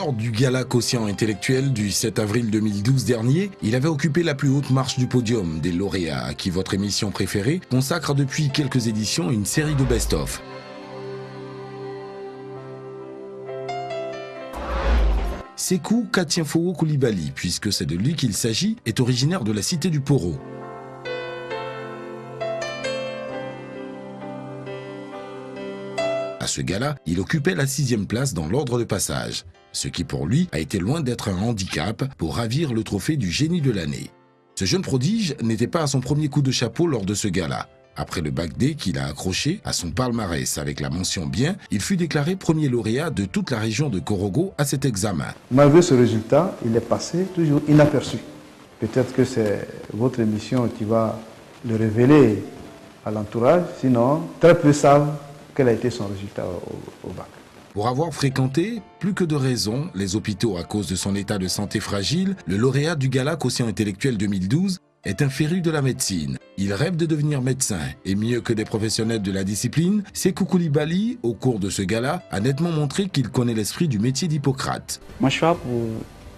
Lors du gala quotient intellectuel du 7 avril 2012 dernier, il avait occupé la plus haute marche du podium des lauréats à qui votre émission préférée consacre depuis quelques éditions une série de best-of. Sékou Katienfowo Coulibaly, puisque c'est de lui qu'il s'agit, est originaire de la cité du Poro. À ce gala, il occupait la 6e place dans l'ordre de passage, ce qui pour lui a été loin d'être un handicap pour ravir le trophée du génie de l'année. Ce jeune prodige n'était pas à son premier coup de chapeau lors de ce gala. Après le bac D qu'il a accroché à son palmarès avec la mention bien, il fut déclaré premier lauréat de toute la région de Korogo à cet examen. Malgré ce résultat, il est passé toujours inaperçu. Peut-être que c'est votre émission qui va le révéler à l'entourage, sinon très peu savent quel a été son résultat au bac. Pour avoir fréquenté, plus que de raison, les hôpitaux à cause de son état de santé fragile, le lauréat du gala quotient intellectuel 2012 est un féru de la médecine. Il rêve de devenir médecin et mieux que des professionnels de la discipline, Sékou Coulibaly, au cours de ce gala, a nettement montré qu'il connaît l'esprit du métier d'Hippocrate. Mon choix pour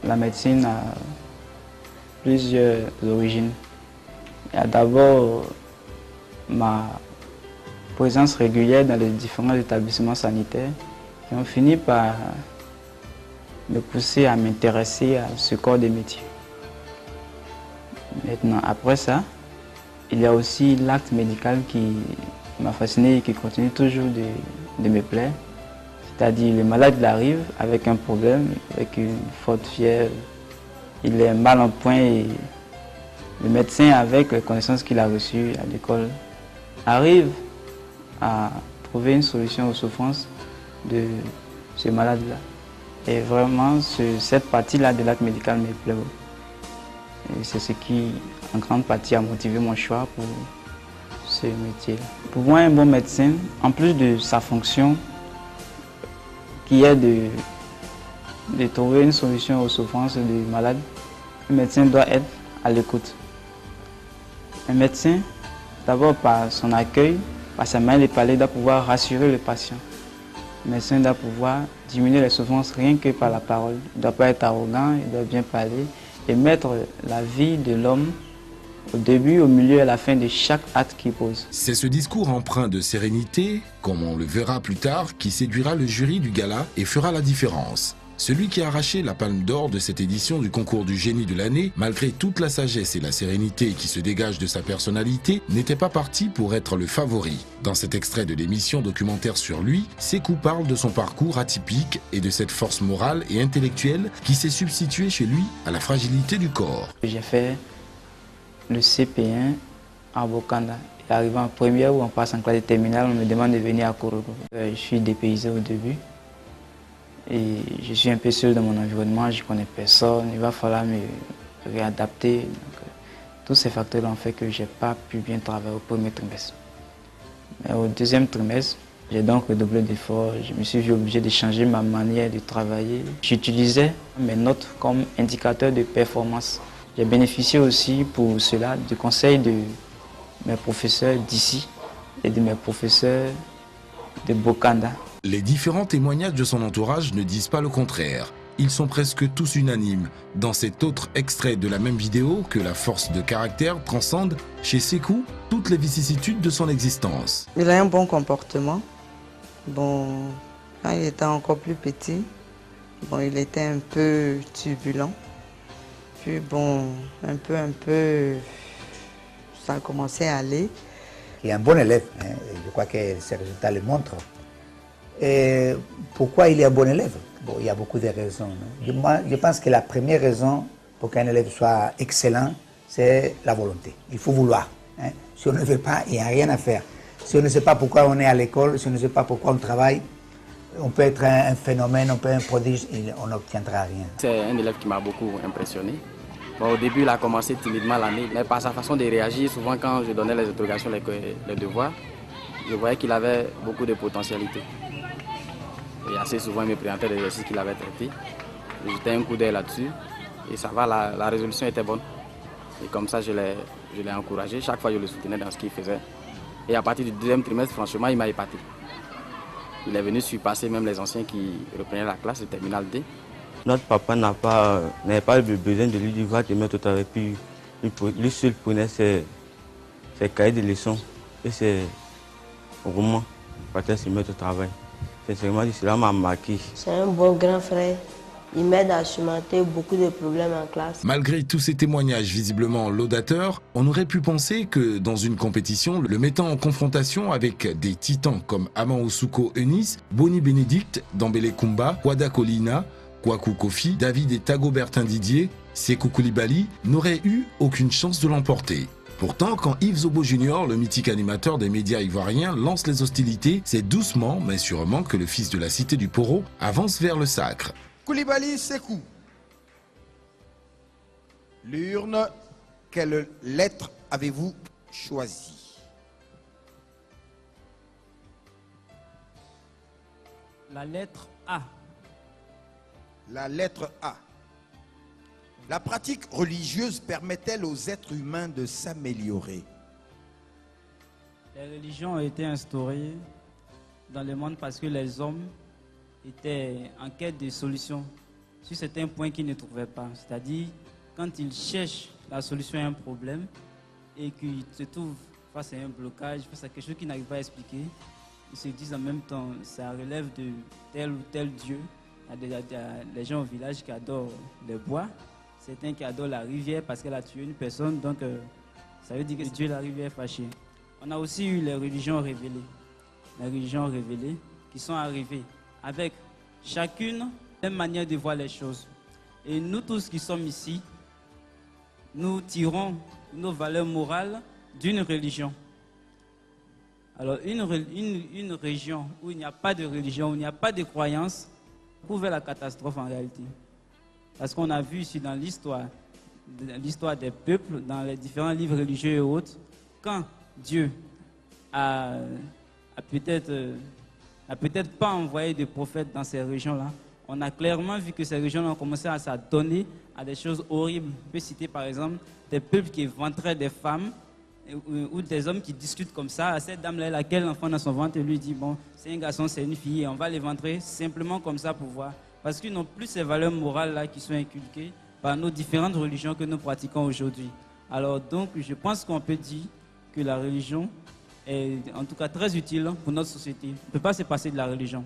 la médecine a plusieurs origines. Il y a d'abord ma présence régulière dans les différents établissements sanitaires qui ont fini par me pousser à m'intéresser à ce corps de métier. Maintenant, après ça, il y a aussi l'acte médical qui m'a fasciné et qui continue toujours de me plaire. C'est-à-dire, le malade il arrive avec un problème, avec une forte fièvre, il est mal en point et le médecin, avec les connaissances qu'il a reçues à l'école, arrive à trouver une solution aux souffrances de ce malade-là. Et vraiment, cette partie-là de l'acte médical me plaît. Et c'est ce qui, en grande partie, a motivé mon choix pour ce métier. Pour moi, un bon médecin, en plus de sa fonction, qui est de trouver une solution aux souffrances du malade, un médecin doit être à l'écoute. Un médecin, d'abord par son accueil, par sa manière de parler, doit pouvoir rassurer le patient. Le médecin doit pouvoir diminuer les souffrances rien que par la parole. Il ne doit pas être arrogant, il doit bien parler et mettre la vie de l'homme au début, au milieu et à la fin de chaque acte qu'il pose. C'est ce discours empreint de sérénité, comme on le verra plus tard, qui séduira le jury du gala et fera la différence. Celui qui a arraché la palme d'or de cette édition du concours du génie de l'année, malgré toute la sagesse et la sérénité qui se dégagent de sa personnalité, n'était pas parti pour être le favori. Dans cet extrait de l'émission documentaire sur lui, Sékou parle de son parcours atypique et de cette force morale et intellectuelle qui s'est substituée chez lui à la fragilité du corps. J'ai fait le CP1 à Bokanda. Et arrivé en première ou on passe en classe de terminale, on me demande de venir à Korogo. Je suis dépaysé au début. Et je suis un peu seul dans mon environnement, je ne connais personne, il va falloir me réadapter. Donc, tous ces facteurs ont fait que je n'ai pas pu bien travailler au premier trimestre. Mais au deuxième trimestre, j'ai donc redoublé d'efforts, je me suis vu obligé de changer ma manière de travailler. J'utilisais mes notes comme indicateur de performance. J'ai bénéficié aussi pour cela du conseil de mes professeurs d'ici et de mes professeurs de Bokanda. Les différents témoignages de son entourage ne disent pas le contraire. Ils sont presque tous unanimes dans cet autre extrait de la même vidéo que la force de caractère transcende chez Sékou toutes les vicissitudes de son existence. Il a un bon comportement. Bon, quand il était encore plus petit, bon, il était un peu turbulent. Puis bon, un peu, ça a commencé à aller. Il est un bon élève, hein. Je crois que ces résultats le montrent. Et pourquoi il est un bon élève? Bon, il y a beaucoup de raisons. Je pense que la première raison pour qu'un élève soit excellent, c'est la volonté. Il faut vouloir. Hein. Si on ne veut pas, il n'y a rien à faire. Si on ne sait pas pourquoi on est à l'école, si on ne sait pas pourquoi on travaille, on peut être un phénomène, on peut être un prodige, et on n'obtiendra rien. C'est un élève qui m'a beaucoup impressionné. Bon, au début, il a commencé timidement l'année, mais par sa façon de réagir, souvent quand je donnais les interrogations, les devoirs, je voyais qu'il avait beaucoup de potentialité. Et assez souvent, il me présentait des exercices qu'il avait traités. J'étais un coup d'œil là-dessus. Et ça va, la résolution était bonne. Et comme ça, je l'ai encouragé. Chaque fois, je le soutenais dans ce qu'il faisait. Et à partir du deuxième trimestre, franchement, il m'a épaté. Il est venu surpasser même les anciens qui reprenaient la classe de terminale D. Notre papa n'avait pas besoin de lui dire va te mettre au travail. Puis lui seul prenait ses cahiers de leçons et ses romans. Il partait se mettre au travail. Sincèrement, cela m'a marqué. C'est un bon grand frère. Il m'aide à surmonter beaucoup de problèmes en classe. Malgré tous ces témoignages visiblement laudateurs, on aurait pu penser que dans une compétition, le mettant en confrontation avec des titans comme Aman Osuko Eunice, Boni Bénédicte, Dambélé Kumba, Kwada Kolina, Kwaku Kofi, David et Tagobertin Didier, Sékou Koulibaly n'auraient eu aucune chance de l'emporter. Pourtant, quand Yves Zobo Jr., le mythique animateur des médias ivoiriens, lance les hostilités, c'est doucement mais sûrement que le fils de la cité du Poro avance vers le sacre. Koulibaly Sékou. L'urne, quelle lettre avez-vous choisie? La lettre A. La lettre A. La pratique religieuse permet-elle aux êtres humains de s'améliorer? Les religions ont été instaurées dans le monde parce que les hommes étaient en quête de solutions sur certains points qu'ils ne trouvaient pas. C'est-à-dire, quand ils cherchent la solution à un problème et qu'ils se trouvent face à un blocage, face à quelque chose qu'ils n'arrivent pas à expliquer, ils se disent en même temps, ça relève de tel ou tel Dieu. Il y a des gens au village qui adorent les bois, certains qui adorent la rivière parce qu'elle a tué une personne, donc ça veut dire que Dieu, la rivière est fâchée. On a aussi eu les religions révélées. Les religions révélées qui sont arrivées avec chacune une manière de voir les choses. Et nous tous qui sommes ici, nous tirons nos valeurs morales d'une religion. Alors une région où il n'y a pas de religion, où il n'y a pas de croyance, prouve la catastrophe en réalité. Parce qu'on a vu ici dans l'histoire des peuples, dans les différents livres religieux et autres, quand Dieu a peut-être pas envoyé de prophètes dans ces régions-là, on a clairement vu que ces régions-là ont commencé à s'adonner à des choses horribles. On peut citer par exemple des peuples qui éventraient des femmes ou des hommes qui discutent comme ça. Cette dame-là, laquelle l'enfant dans son ventre, lui dit, bon, c'est un garçon, c'est une fille, et on va l'éventrer simplement comme ça pour voir. Parce qu'ils n'ont plus ces valeurs morales-là qui sont inculquées par nos différentes religions que nous pratiquons aujourd'hui. Alors donc, je pense qu'on peut dire que la religion est en tout cas très utile pour notre société. On ne peut pas se passer de la religion.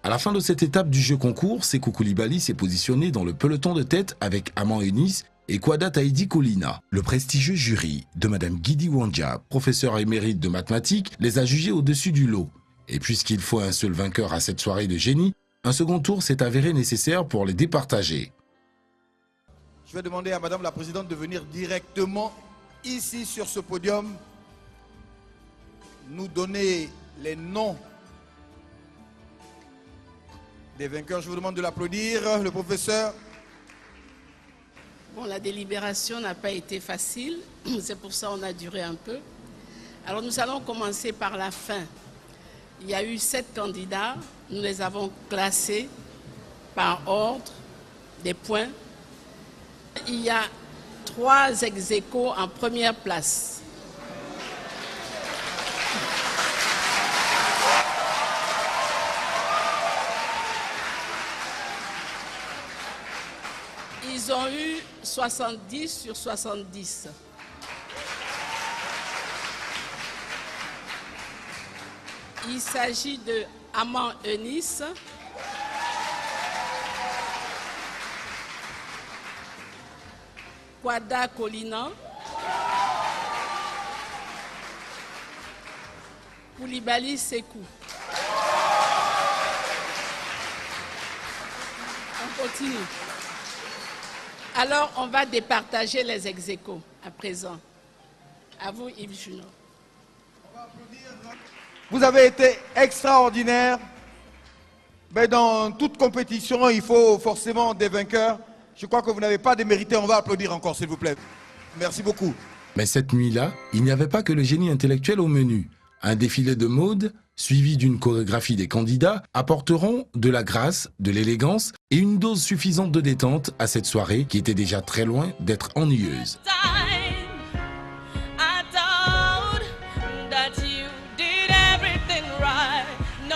À la fin de cette étape du jeu concours, Sékou Koulibaly s'est positionné dans le peloton de tête avec Aman Eunice et Kwada Taïdi Kolina. Le prestigieux jury de Madame Guidi Wandja, professeure émérite de mathématiques, les a jugés au-dessus du lot. Et puisqu'il faut un seul vainqueur à cette soirée de génie, un second tour s'est avéré nécessaire pour les départager. Je vais demander à Madame la Présidente de venir directement ici sur ce podium, nous donner les noms des vainqueurs. Je vous demande de l'applaudir, le professeur. Bon, la délibération n'a pas été facile, c'est pour ça qu'on a duré un peu. Alors nous allons commencer par la fin. Il y a eu 7 candidats, nous les avons classés par ordre des points. Il y a 3 ex-aequo en première place. Ils ont eu 70 sur 70. Il s'agit de Aman Eunice, Kwada Kolina, Koulibaly Sékou. On continue. Alors, on va départager les ex-aequo à présent. À vous, Yves Junot. Vous avez été extraordinaire. Mais dans toute compétition, il faut forcément des vainqueurs. Je crois que vous n'avez pas démérité. On va applaudir encore, s'il vous plaît. Merci beaucoup. Mais cette nuit-là, il n'y avait pas que le génie intellectuel au menu. Un défilé de mode, suivi d'une chorégraphie des candidats, apporteront de la grâce, de l'élégance et une dose suffisante de détente à cette soirée qui était déjà très loin d'être ennuyeuse. No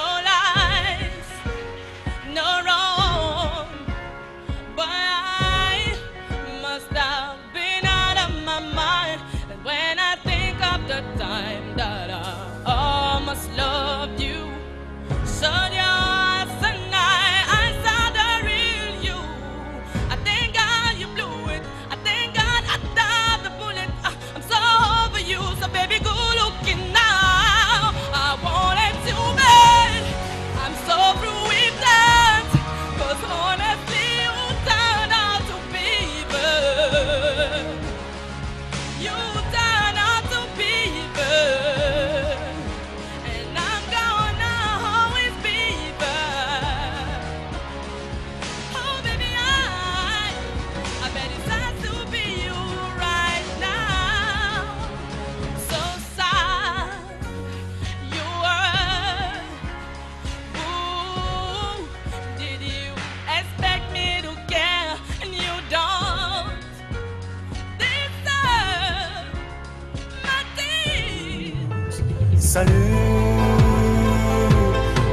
Salut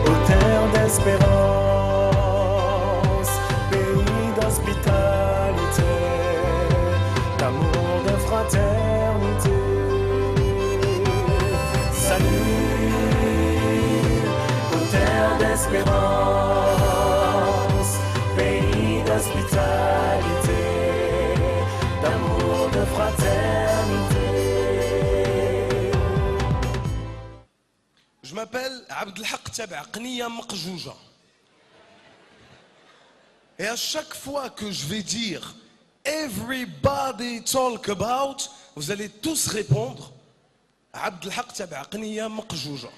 aux terres d'espérance, pays d'hospitalité, d'amour, de fraternité. Salut aux terres d'espérance, pays d'hospitalité, d'amour, de fraternité. Je m'appelle Abdelhaq Taba Qniya Mqjouja. Et à chaque fois que je vais dire everybody talk about, vous allez tous répondre Abdelhaq Taba Qniya Mqjouja.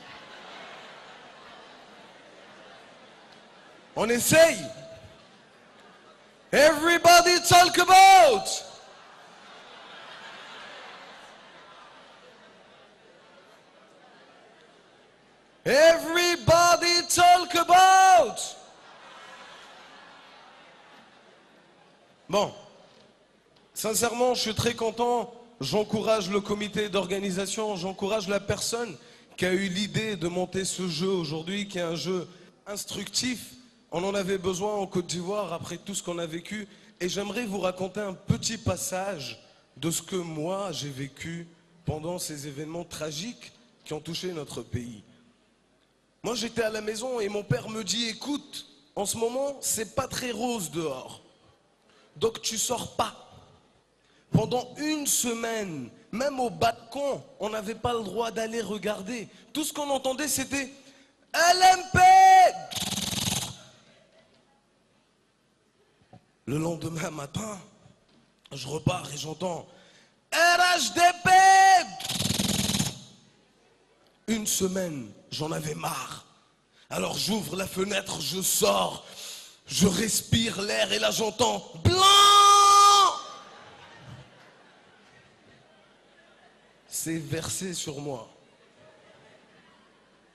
On essaye. Everybody talk about. Everybody talk about. Bon, sincèrement, je suis très content. J'encourage le comité d'organisation, j'encourage la personne qui a eu l'idée de monter ce jeu aujourd'hui, qui est un jeu instructif. On en avait besoin en Côte d'Ivoire après tout ce qu'on a vécu. Et j'aimerais vous raconter un petit passage de ce que moi j'ai vécu pendant ces événements tragiques qui ont touché notre pays. Moi, j'étais à la maison et mon père me dit, écoute, en ce moment, c'est pas très rose dehors. Donc, tu sors pas. Pendant une semaine, même au balcon, on n'avait pas le droit d'aller regarder. Tout ce qu'on entendait, c'était LMP. Le lendemain matin, je repars et j'entends RHDP. Une semaine, j'en avais marre. Alors j'ouvre la fenêtre, je sors, je respire l'air et là j'entends blanc. C'est versé sur moi.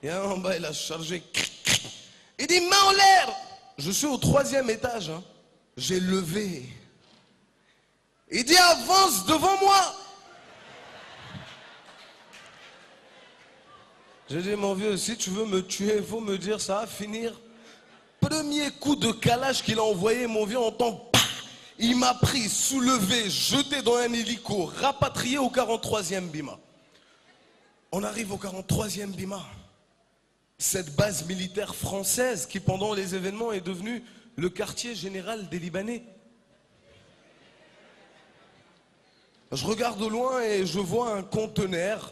Et un en bas, il a chargé. Il dit main en l'air. Je suis au 3e étage. Hein. J'ai levé. Il dit avance devant moi. J'ai dit, mon vieux, si tu veux me tuer, il faut me dire, ça va finir. Premier coup de calage qu'il a envoyé, mon vieux, entend, il m'a pris, soulevé, jeté dans un hélico, rapatrié au 43e Bima. On arrive au 43e Bima. Cette base militaire française qui, pendant les événements, est devenue le quartier général des Libanais. Je regarde au loin et je vois un conteneur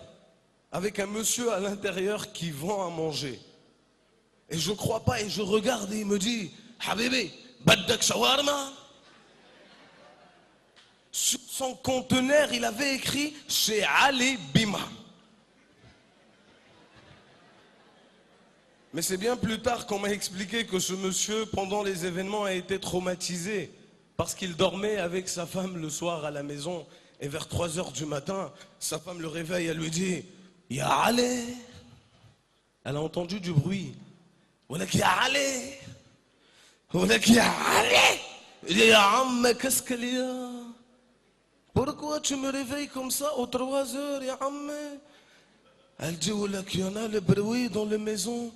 avec un monsieur à l'intérieur qui vend à manger. Et je crois pas et je regarde et il me dit Habibi, baddak shawarma. Sur son conteneur, il avait écrit chez Ali Bima. Mais c'est bien plus tard qu'on m'a expliqué que ce monsieur, pendant les événements, a été traumatisé parce qu'il dormait avec sa femme le soir à la maison et vers 3 heures du matin, sa femme le réveille, elle lui dit Ya Ali. Elle a entendu du bruit. Walak ya Ali. Walak ya Ali. Il dit Ya Amme, qu'est-ce qu'il y a? Pourquoi tu me réveilles comme ça aux 3 heures, Ya Amme? Elle dit Walak, il y en a le bruit dans les maisons.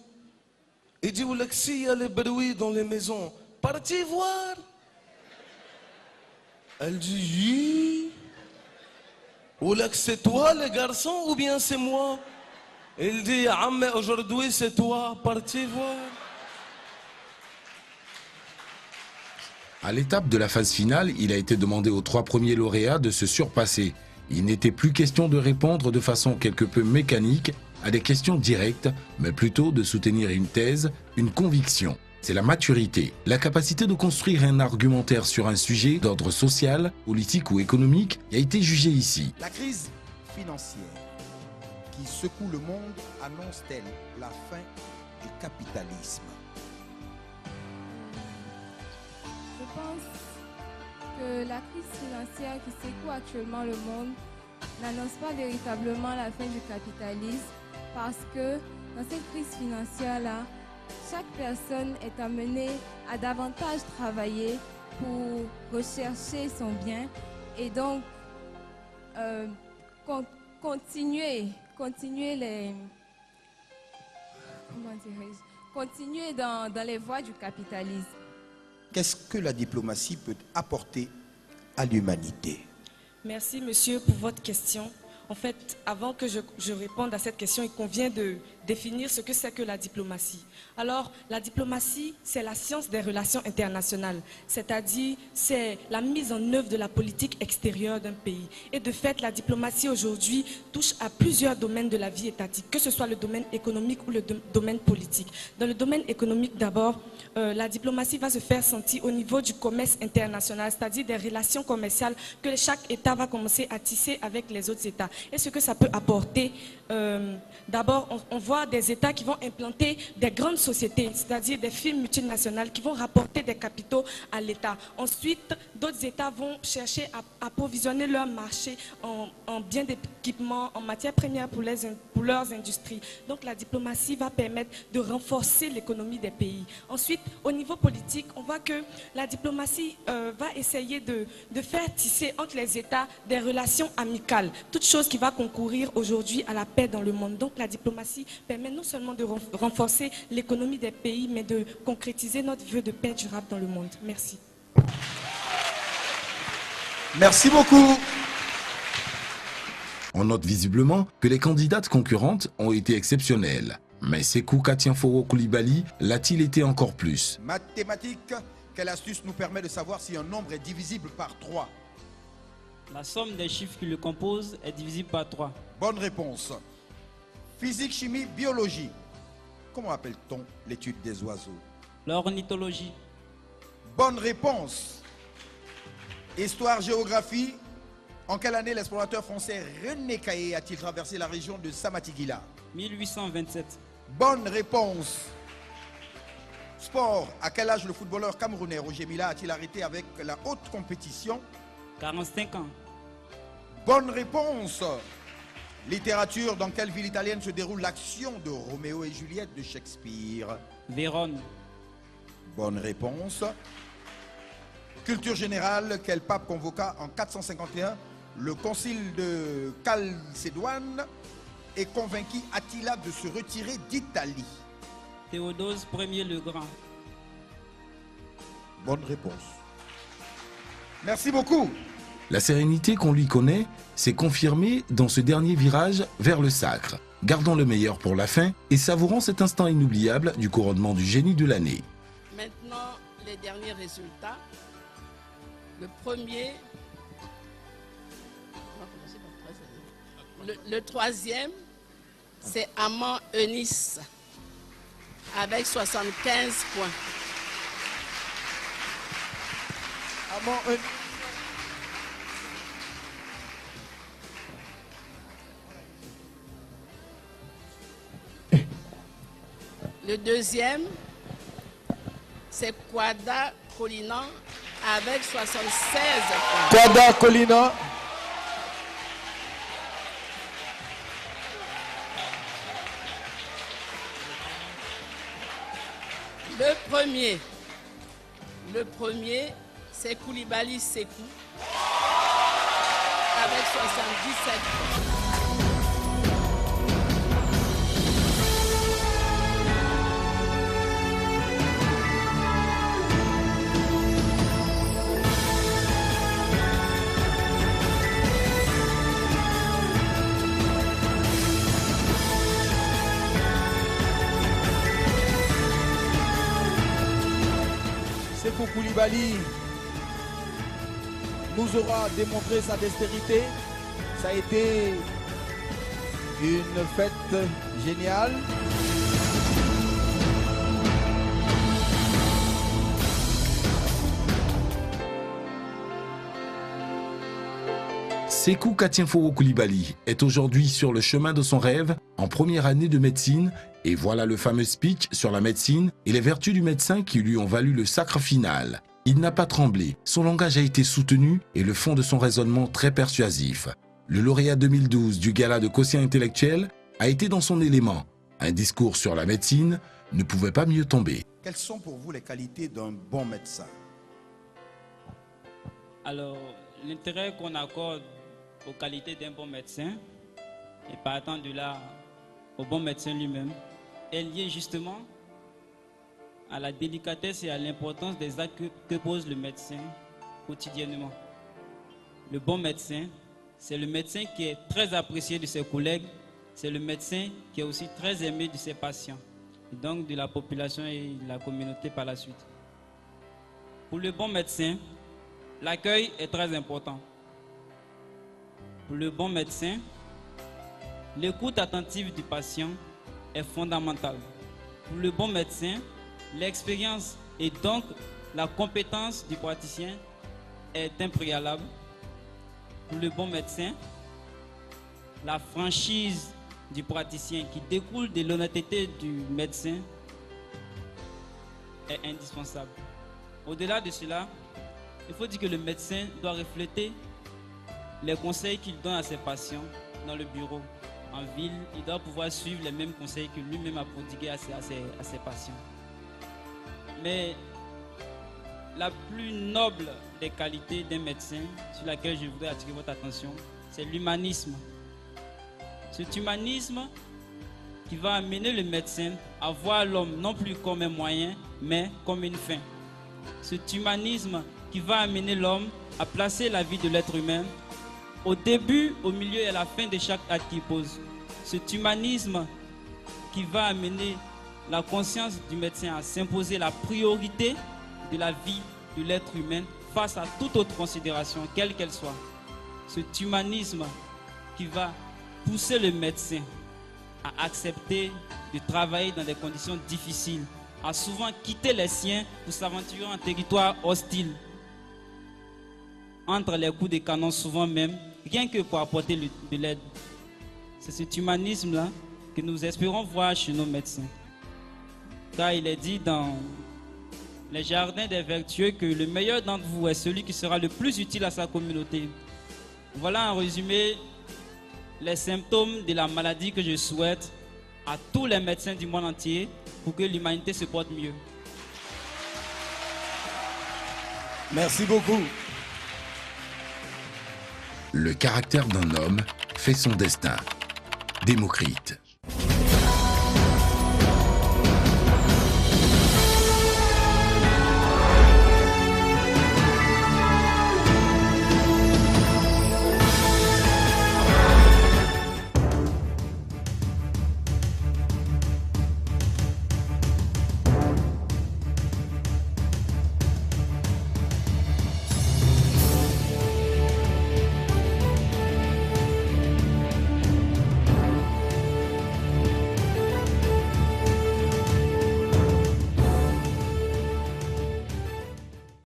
Il dit Walak, s'il y a le bruit dans les maisons, partez voir. Elle dit oui. Walak, c'est toi le garçon ou bien c'est moi? Il dit, Amme, aujourd'hui c'est toi, partez voir. À l'étape de la phase finale, il a été demandé aux 3 premiers lauréats de se surpasser. Il n'était plus question de répondre de façon quelque peu mécanique à des questions directes, mais plutôt de soutenir une thèse, une conviction. C'est la maturité, la capacité de construire un argumentaire sur un sujet d'ordre social, politique ou économique qui a été jugé ici. La crise financière qui secoue le monde annonce-t-elle la fin du capitalisme? Je pense que la crise financière qui secoue actuellement le monde n'annonce pas véritablement la fin du capitalisme parce que dans cette crise financière-là, chaque personne est amenée à davantage travailler pour rechercher son bien et donc continuer comment dirais-je, continuer dans les voies du capitalisme. Qu'est-ce que la diplomatie peut apporter à l'humanité? Merci, monsieur, pour votre question. En fait, avant que je réponde à cette question, il convient de définir ce que c'est que la diplomatie. Alors, la diplomatie, c'est la science des relations internationales, c'est-à-dire c'est la mise en œuvre de la politique extérieure d'un pays. Et de fait, la diplomatie aujourd'hui touche à plusieurs domaines de la vie étatique, que ce soit le domaine économique ou le domaine politique. Dans le domaine économique, d'abord, la diplomatie va se faire sentir au niveau du commerce international, c'est-à-dire des relations commerciales que chaque État va commencer à tisser avec les autres États. Et ce que ça peut apporter, d'abord, on voit des États qui vont implanter des grandes sociétés, c'est-à-dire des firmes multinationales qui vont rapporter des capitaux à l'État. Ensuite, d'autres États vont chercher à approvisionner leur marché en biens d'équipement, en matières premières pour leurs industries. Donc la diplomatie va permettre de renforcer l'économie des pays. Ensuite, au niveau politique, on voit que la diplomatie va essayer de faire tisser entre les États des relations amicales, toute chose qui va concourir aujourd'hui à la paix dans le monde. Donc la diplomatie permet non seulement de renforcer l'économie des pays, mais de concrétiser notre vœu de paix durable dans le monde. Merci. Merci beaucoup. On note visiblement que les candidates concurrentes ont été exceptionnelles. Mais Sékou Katienforo Koulibaly l'a-t-il été encore plus? Mathématiques, quelle astuce nous permet de savoir si un nombre est divisible par 3? La somme des chiffres qui le composent est divisible par 3. Bonne réponse. Physique, chimie, biologie. Comment appelle-t-on l'étude des oiseaux? L'ornithologie. Bonne réponse. Histoire, géographie. En quelle année l'explorateur français René Caillé a-t-il traversé la région de Samatigila? 1827. Bonne réponse. Sport. À quel âge le footballeur camerounais Roger Mila a-t-il arrêté avec la haute compétition? 45 ans. Bonne réponse. Littérature. Dans quelle ville italienne se déroule l'action de Roméo et Juliette de Shakespeare? Vérone. Bonne réponse. Culture générale. Quel pape convoqua en 451 le concile de Chalcédoine et convainquit Attila de se retirer d'Italie? Théodose Ier le Grand. Bonne réponse. Merci beaucoup. La sérénité qu'on lui connaît s'est confirmée dans ce dernier virage vers le sacre. Gardons le meilleur pour la fin et savourons cet instant inoubliable du couronnement du génie de l'année. Maintenant, les derniers résultats. Le premier, le troisième, c'est Amand Eunice avec 75 points. Amand Eunice. Le deuxième, c'est Kwada Kolina avec 76 points. Kwada Kolina. Le premier, c'est Koulibaly Sékou avec 77 points. Sékou Koulibaly nous aura démontré sa dextérité. Ça a été une fête géniale. Sékou Katienforo Koulibaly est aujourd'hui sur le chemin de son rêve en première année de médecine et voilà le fameux speech sur la médecine et les vertus du médecin qui lui ont valu le sacre final. Il n'a pas tremblé, son langage a été soutenu et le fond de son raisonnement très persuasif. Le lauréat 2012 du gala de quotient intellectuel a été dans son élément. Un discours sur la médecine ne pouvait pas mieux tomber. Quelles sont pour vous les qualités d'un bon médecin? Alors, l'intérêt qu'on accorde aux qualités d'un bon médecin et partant de là au bon médecin lui-même, est liée justement à la délicatesse et à l'importance des actes que pose le médecin quotidiennement. Le bon médecin, c'est le médecin qui est très apprécié de ses collègues, c'est le médecin qui est aussi très aimé de ses patients, et donc de la population et de la communauté par la suite. Pour le bon médecin, l'accueil est très important. Pour le bon médecin, l'écoute attentive du patient est fondamentale. Pour le bon médecin, l'expérience et donc la compétence du praticien est impréalable. Pour le bon médecin, la franchise du praticien qui découle de l'honnêteté du médecin est indispensable. Au-delà de cela, il faut dire que le médecin doit refléter les conseils qu'il donne à ses patients dans le bureau. En ville, il doit pouvoir suivre les mêmes conseils que lui-même a prodigués à ses patients. Mais la plus noble des qualités d'un médecin, sur laquelle je voudrais attirer votre attention, c'est l'humanisme. Cet humanisme qui va amener le médecin à voir l'homme non plus comme un moyen, mais comme une fin. Cet humanisme qui va amener l'homme à placer la vie de l'être humain au début, au milieu et à la fin de chaque acte qu'il pose. Cet humanisme qui va amener la conscience du médecin à s'imposer la priorité de la vie de l'être humain face à toute autre considération, quelle qu'elle soit. Cet humanisme qui va pousser le médecin à accepter de travailler dans des conditions difficiles, à souvent quitter les siens pour s'aventurer en territoire hostile, entre les coups de canon souvent même, rien que pour apporter de l'aide. C'est cet humanisme-là que nous espérons voir chez nos médecins. Car il est dit dans les jardins des vertueux que le meilleur d'entre vous est celui qui sera le plus utile à sa communauté. Voilà en résumé les symptômes de la maladie que je souhaite à tous les médecins du monde entier pour que l'humanité se porte mieux. Merci beaucoup. Le caractère d'un homme fait son destin. Démocrite.